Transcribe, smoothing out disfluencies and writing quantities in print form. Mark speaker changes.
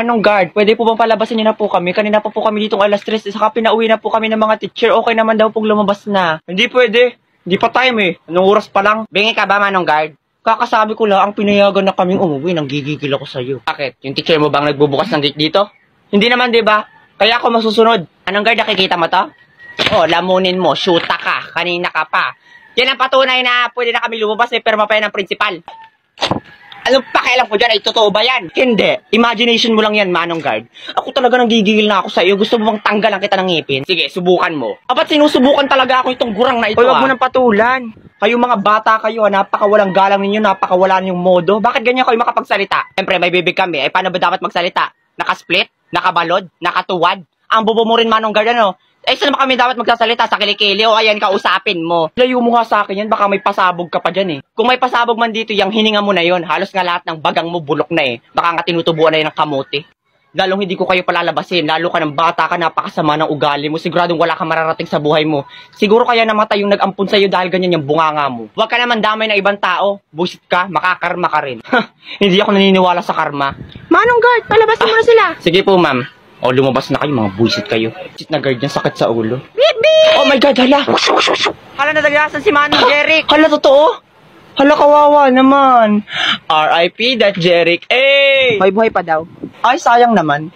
Speaker 1: Anong guard? Pwede po bang palabasin niyo na po kami? Kanina pa po kami ditong alas 3, saka pinauwi na po kami ng mga teacher. Okay naman daw pong lumabas na. Hindi pwede. Hindi pa time eh. Anong oras pa lang?
Speaker 2: Bingi ka ba, Manong Guard?
Speaker 1: Kakasabi ko lang, ang pinayagan na kaming umuwi, nang gigigil ako sa'yo.
Speaker 2: Bakit? Yung teacher mo bang nagbubukas ng gate dito?
Speaker 1: Hindi naman, di ba? Kaya ako masusunod.
Speaker 2: Manong Guard, nakikita mo to? Oh, lamunin mo, shoota ka, kanina ka pa. Yan ang patunay na pwede na kami lumabas, may perma pa yan ng principal. Anong pakialam ko dyan? Ay, totoo ba yan?
Speaker 1: Hindi. Imagination mo lang yan, Manong Guard. Ako talaga nang gigigil na ako sa'yo. Gusto mo bang tanggalan kita ng ngipin?
Speaker 2: Sige, subukan mo.
Speaker 1: Ba't sinusubukan talaga ako itong gurang na ito,
Speaker 2: Huwag mo nang patulan.
Speaker 1: Kayo mga bata kayo, napakawalang galang ninyo, napakawala niyong modo.
Speaker 2: Bakit ganyan kayo makapagsalita? Siyempre, may bibig kami. Eh, paano ba dapat magsalita? Nakasplit? Nakabalod? Nakatuwad? Ang bobo mo rin, Manong Guard, ano? Eh, saan ba kami dapat magsasalita? Sa kilikili o ayan, kausapin mo?
Speaker 1: Layo mo nga sa akin yan, baka may pasabog ka pa dyan eh.
Speaker 2: Kung may pasabog man dito, yung hininga mo na yon, halos nga lahat ng bagang mo bulok na eh. Baka nga tinutubuan na yun ng kamote. Lalong hindi ko kayo palalabasin, lalo ka ng bata ka, napakasama ng ugali mo, siguradong wala kang mararating sa buhay mo. Siguro kaya namatay yung nag-ampun sa'yo dahil ganyan yung bunganga mo. Huwag ka naman damay ng ibang tao, busit ka, makakarma ka rin. Hindi ako naniniwala sa karma.
Speaker 3: Manong Guard, palabasin mo na sila.
Speaker 2: Sige po, ma'am. O, lumabas na kayo, mga buisit kayo.
Speaker 1: Buisit na guard niya, sakit sa ulo.
Speaker 3: Beep, beep!
Speaker 1: Oh my God, hala!
Speaker 2: Hala, nadaglasan si Manong Jeric!
Speaker 1: Hala, totoo? Hala, kawawa naman. R.I.P. that Jeric. Hey!
Speaker 3: Buhay pa daw.
Speaker 1: Ay, sayang naman.